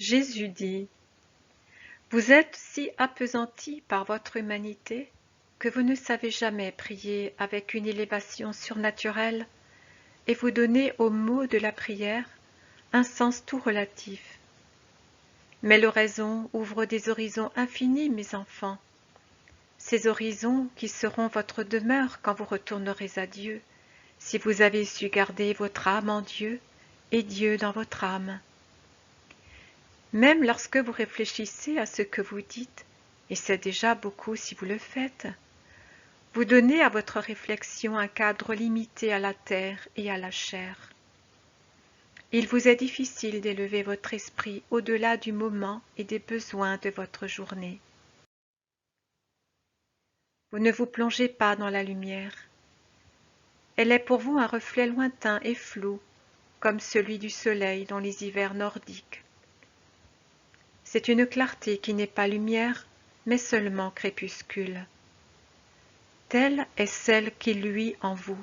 Jésus dit: Vous êtes si appesantis par votre humanité que vous ne savez jamais prier avec une élévation surnaturelle et vous donnez aux mots de la prière un sens tout relatif. Mais l'oraison ouvre des horizons infinis, mes enfants. Ces horizons qui seront votre demeure quand vous retournerez à Dieu, si vous avez su garder votre âme en Dieu et Dieu dans votre âme. Même lorsque vous réfléchissez à ce que vous dites, et c'est déjà beaucoup si vous le faites, vous donnez à votre réflexion un cadre limité à la terre et à la chair. Il vous est difficile d'élever votre esprit au-delà du moment et des besoins de votre journée. Vous ne vous plongez pas dans la lumière. Elle est pour vous un reflet lointain et flou, comme celui du soleil dans les hivers nordiques. C'est une clarté qui n'est pas lumière, mais seulement crépuscule. Telle est celle qui luit en vous,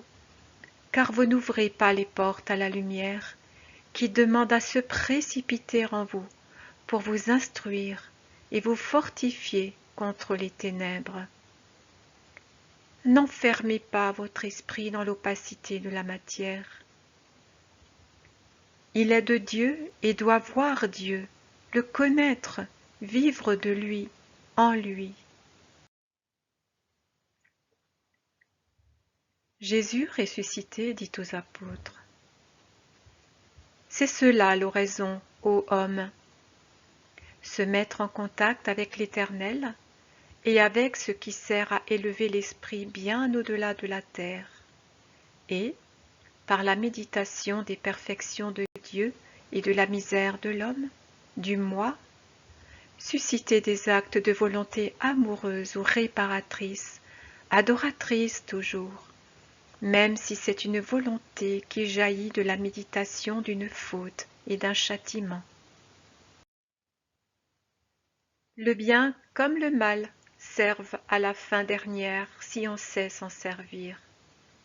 car vous n'ouvrez pas les portes à la lumière, qui demande à se précipiter en vous pour vous instruire et vous fortifier contre les ténèbres. N'enfermez pas votre esprit dans l'opacité de la matière. Il est de Dieu et doit voir Dieu, le connaître, vivre de lui, en lui. Jésus ressuscité dit aux apôtres: C'est cela l'oraison, ô homme, se mettre en contact avec l'Éternel et avec ce qui sert à élever l'esprit bien au-delà de la terre, et, par la méditation des perfections de Dieu et de la misère de l'homme, du moi, susciter des actes de volonté amoureuse ou réparatrice, adoratrice toujours, même si c'est une volonté qui jaillit de la méditation d'une faute et d'un châtiment. Le bien comme le mal servent à la fin dernière si on sait s'en servir.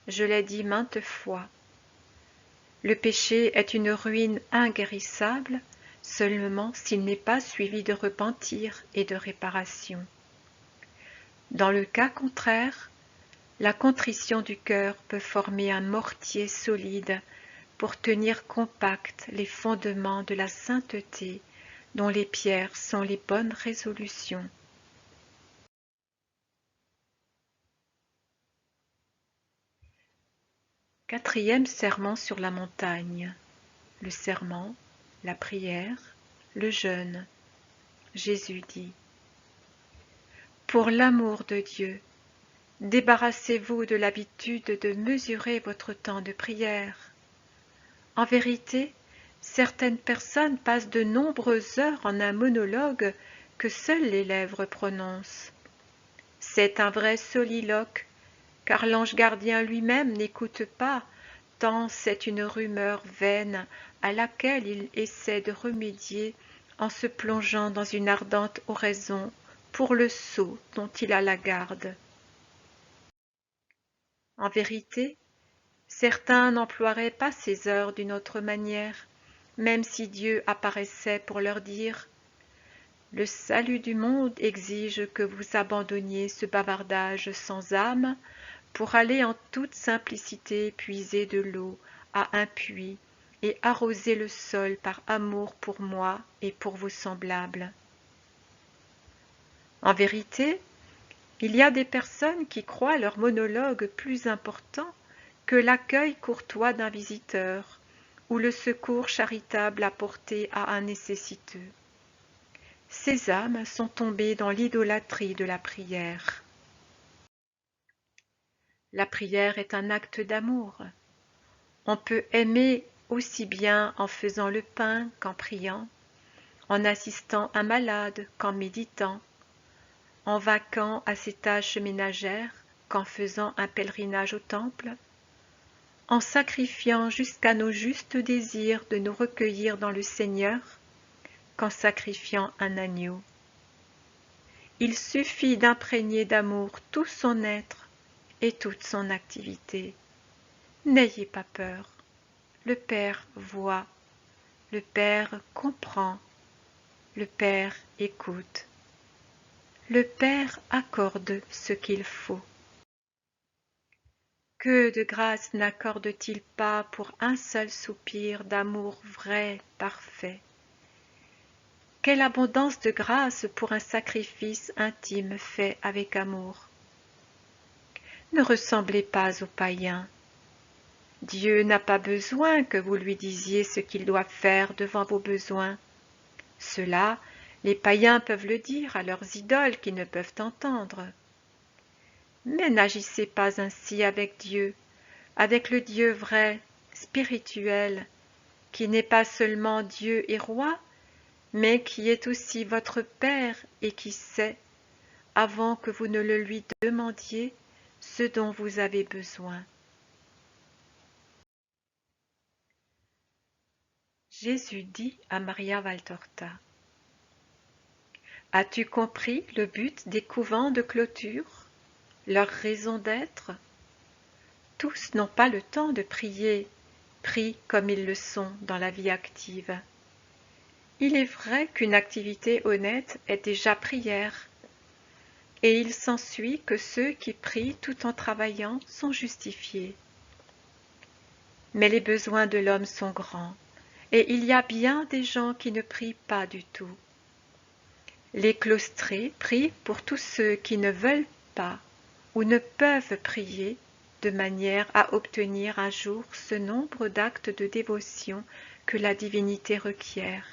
Je l'ai dit maintes fois. Le péché est une ruine inguérissable seulement s'il n'est pas suivi de repentir et de réparation. Dans le cas contraire, la contrition du cœur peut former un mortier solide pour tenir compacts les fondements de la sainteté dont les pierres sont les bonnes résolutions. Quatrième serment sur la montagne. Le serment, la prière, le jeûne. Jésus dit: Pour l'amour de Dieu, débarrassez-vous de l'habitude de mesurer votre temps de prière. En vérité, certaines personnes passent de nombreuses heures en un monologue que seules les lèvres prononcent. C'est un vrai soliloque, car l'ange gardien lui-même n'écoute pas, tant c'est une rumeur vaine à laquelle il essaie de remédier en se plongeant dans une ardente oraison pour le sot dont il a la garde. En vérité, certains n'emploieraient pas ces heures d'une autre manière, même si Dieu apparaissait pour leur dire: Le salut du monde exige que vous abandonniez ce bavardage sans âme pour aller en toute simplicité puiser de l'eau à un puits et arroser le sol par amour pour moi et pour vos semblables. En vérité, il y a des personnes qui croient leur monologue plus important que l'accueil courtois d'un visiteur ou le secours charitable apporté à un nécessiteux. Ces âmes sont tombées dans l'idolâtrie de la prière. La prière est un acte d'amour. On peut aimer aussi bien en faisant le pain qu'en priant, en assistant un malade qu'en méditant, en vaquant à ses tâches ménagères qu'en faisant un pèlerinage au temple, en sacrifiant jusqu'à nos justes désirs de nous recueillir dans le Seigneur qu'en sacrifiant un agneau. Il suffit d'imprégner d'amour tout son être et toute son activité. N'ayez pas peur. Le Père voit, le Père comprend, le Père écoute. Le Père accorde ce qu'il faut. Que de grâce n'accorde-t-il pas pour un seul soupir d'amour vrai, parfait? Quelle abondance de grâce pour un sacrifice intime fait avec amour! Ne ressemblez pas aux païens. Dieu n'a pas besoin que vous lui disiez ce qu'il doit faire devant vos besoins. Cela, les païens peuvent le dire à leurs idoles qui ne peuvent entendre. Mais n'agissez pas ainsi avec Dieu, avec le Dieu vrai, spirituel, qui n'est pas seulement Dieu et roi, mais qui est aussi votre Père et qui sait, avant que vous ne le lui demandiez, ce dont vous avez besoin. Jésus dit à Maria Valtorta: As-tu compris le but des couvents de clôture, leur raison d'être? Tous n'ont pas le temps de prier, pris comme ils le sont dans la vie active. Il est vrai qu'une activité honnête est déjà prière, et il s'ensuit que ceux qui prient tout en travaillant sont justifiés. Mais les besoins de l'homme sont grands, et il y a bien des gens qui ne prient pas du tout. Les claustrés prient pour tous ceux qui ne veulent pas ou ne peuvent prier, de manière à obtenir un jour ce nombre d'actes de dévotion que la divinité requiert.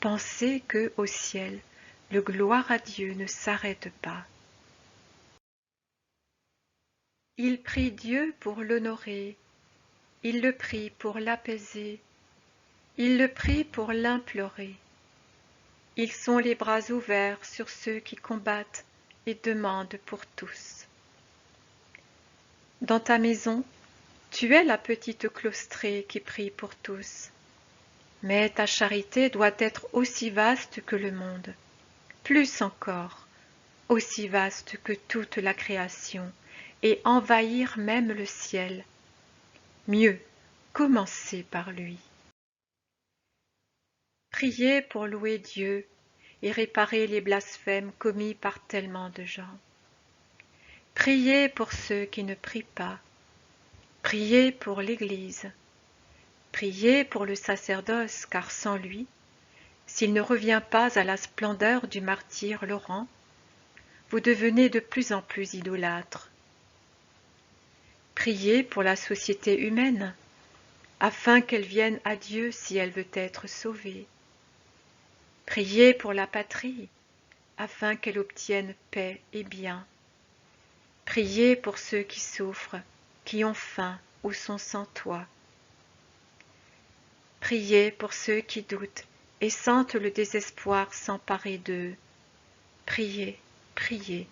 Pensez que, au ciel, le gloire à Dieu ne s'arrête pas. Il prie Dieu pour l'honorer, il le prie pour l'apaiser, il le prie pour l'implorer. Ils sont les bras ouverts sur ceux qui combattent et demandent pour tous. Dans ta maison, tu es la petite claustrée qui prie pour tous. Mais ta charité doit être aussi vaste que le monde, plus encore, aussi vaste que toute la création, et envahir même le ciel. Mieux, commencez par lui. Priez pour louer Dieu et réparer les blasphèmes commis par tellement de gens. Priez pour ceux qui ne prient pas. Priez pour l'Église. Priez pour le sacerdoce, car sans lui, s'il ne revient pas à la splendeur du martyr Laurent, vous devenez de plus en plus idolâtre. Priez pour la société humaine, afin qu'elle vienne à Dieu si elle veut être sauvée. Priez pour la patrie, afin qu'elle obtienne paix et bien. Priez pour ceux qui souffrent, qui ont faim ou sont sans toit. Priez pour ceux qui doutent et sentent le désespoir s'emparer d'eux. Priez, priez,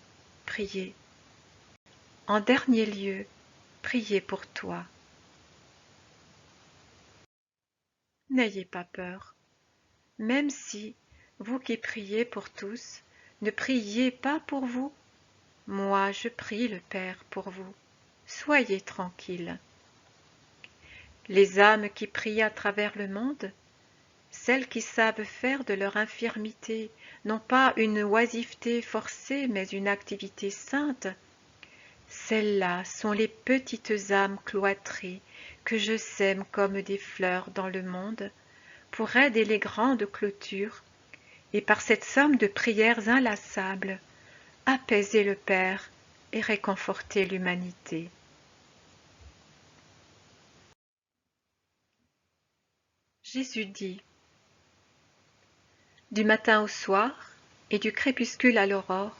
priez. En dernier lieu, priez pour toi. N'ayez pas peur, même si, vous qui priez pour tous, ne priez pas pour vous. Moi, je prie le Père pour vous. Soyez tranquilles. Les âmes qui prient à travers le monde, celles qui savent faire de leur infirmité non pas une oisiveté forcée, mais une activité sainte, celles-là sont les petites âmes cloîtrées que je sème comme des fleurs dans le monde, pour aider les grandes clôtures, et par cette somme de prières inlassables, apaiser le Père et réconforter l'humanité. Jésus dit: Du matin au soir et du crépuscule à l'aurore,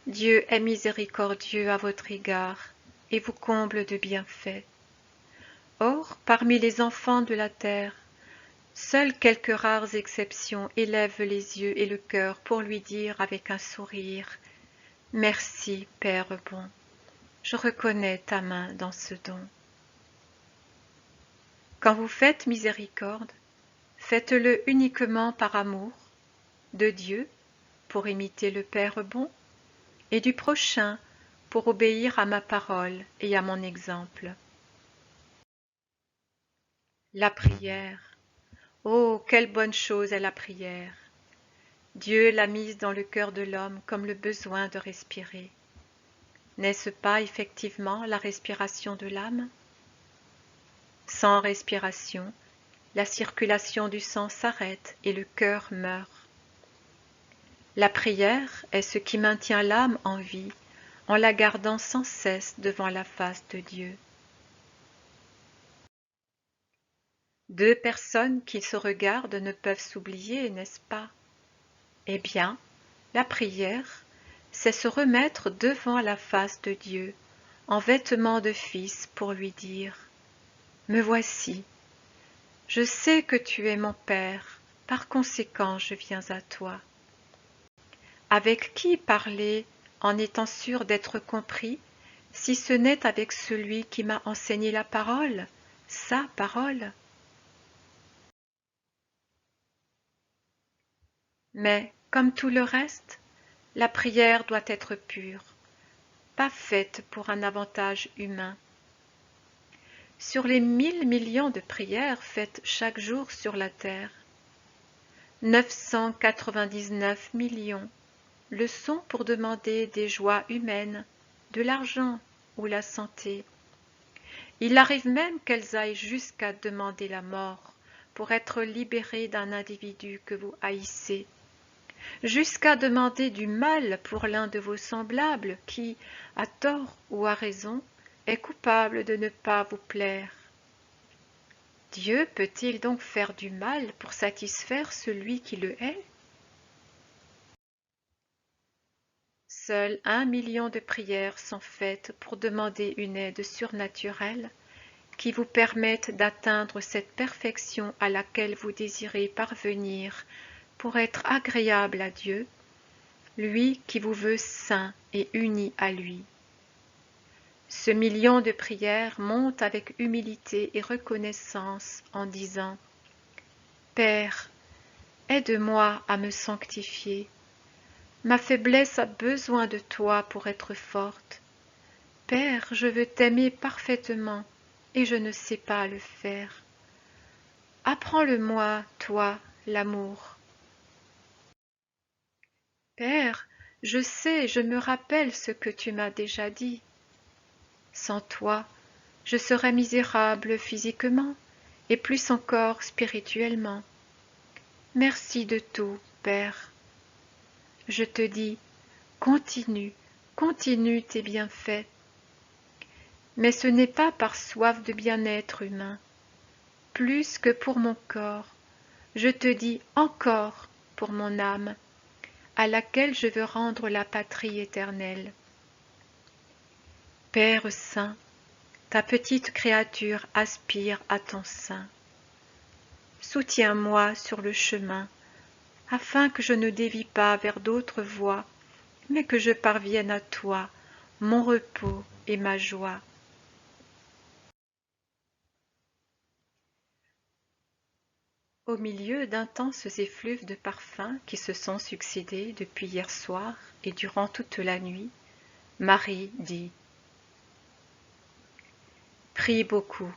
Dieu est miséricordieux à votre égard et vous comble de bienfaits. Or, parmi les enfants de la terre, seules quelques rares exceptions élèvent les yeux et le cœur pour lui dire avec un sourire: Merci, Père bon, je reconnais ta main dans ce don. Quand vous faites miséricorde, faites-le uniquement par amour, de Dieu, pour imiter le Père bon, et du prochain, pour obéir à ma parole et à mon exemple. La prière. Oh, quelle bonne chose est la prière! Dieu l'a mise dans le cœur de l'homme comme le besoin de respirer. N'est-ce pas effectivement la respiration de l'âme? Sans respiration, la circulation du sang s'arrête et le cœur meurt. La prière est ce qui maintient l'âme en vie, en la gardant sans cesse devant la face de Dieu. Deux personnes qui se regardent ne peuvent s'oublier, n'est-ce pas? Eh bien, la prière, c'est se remettre devant la face de Dieu, en vêtements de fils, pour lui dire « Me voici, je sais que tu es mon Père, par conséquent je viens à toi. » Avec qui parler en étant sûr d'être compris, si ce n'est avec celui qui m'a enseigné la parole, sa parole? Mais, comme tout le reste, la prière doit être pure, pas faite pour un avantage humain. Sur les 1 000 millions de prières faites chaque jour sur la terre, 999 millions le sont pour demander des joies humaines, de l'argent ou la santé. Il arrive même qu'elles aillent jusqu'à demander la mort pour être libérées d'un individu que vous haïssez, jusqu'à demander du mal pour l'un de vos semblables qui, à tort ou à raison, est coupable de ne pas vous plaire. Dieu peut-il donc faire du mal pour satisfaire celui qui le hait? Seuls 1 million de prières sont faites pour demander une aide surnaturelle qui vous permette d'atteindre cette perfection à laquelle vous désirez parvenir pour être agréable à Dieu, lui qui vous veut saint et uni à lui. Ce million de prières monte avec humilité et reconnaissance en disant « Père, aide-moi à me sanctifier. Ma faiblesse a besoin de toi pour être forte. Père, je veux t'aimer parfaitement et je ne sais pas le faire. Apprends-le-moi, toi, l'amour. Père, je sais, je me rappelle ce que tu m'as déjà dit. Sans toi, je serais misérable physiquement et plus encore spirituellement. Merci de tout, Père. Je te dis, continue, continue tes bienfaits. Mais ce n'est pas par soif de bien-être humain. Plus que pour mon corps, je te dis encore pour mon âme, à laquelle je veux rendre la patrie éternelle. Père saint, ta petite créature aspire à ton sein. Soutiens-moi sur le chemin, afin que je ne dévie pas vers d'autres voies, mais que je parvienne à toi, mon repos et ma joie. Au milieu d'intenses effluves de parfums qui se sont succédés depuis hier soir et durant toute la nuit, Marie dit « Prie beaucoup,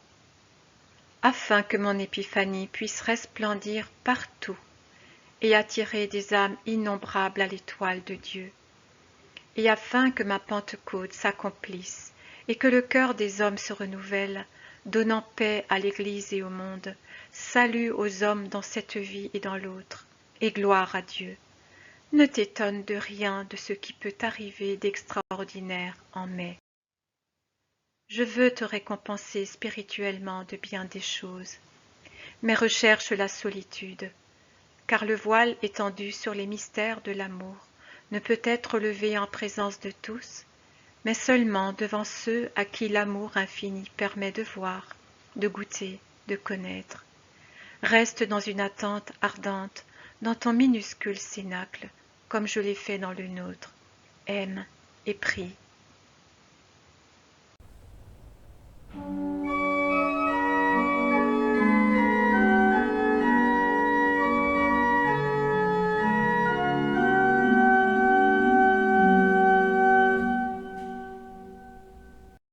afin que mon épiphanie puisse resplendir partout et attirer des âmes innombrables à l'étoile de Dieu, et afin que ma Pentecôte s'accomplisse et que le cœur des hommes se renouvelle, donnant paix à l'Église et au monde, salut aux hommes dans cette vie et dans l'autre, et gloire à Dieu. Ne t'étonne de rien de ce qui peut arriver d'extraordinaire en mai. Je veux te récompenser spirituellement de bien des choses, mais recherche la solitude, car le voile étendu sur les mystères de l'amour ne peut être levé en présence de tous, mais seulement devant ceux à qui l'amour infini permet de voir, de goûter, de connaître. Reste dans une attente ardente, dans ton minuscule cénacle, comme je l'ai fait dans le nôtre. Aime et prie.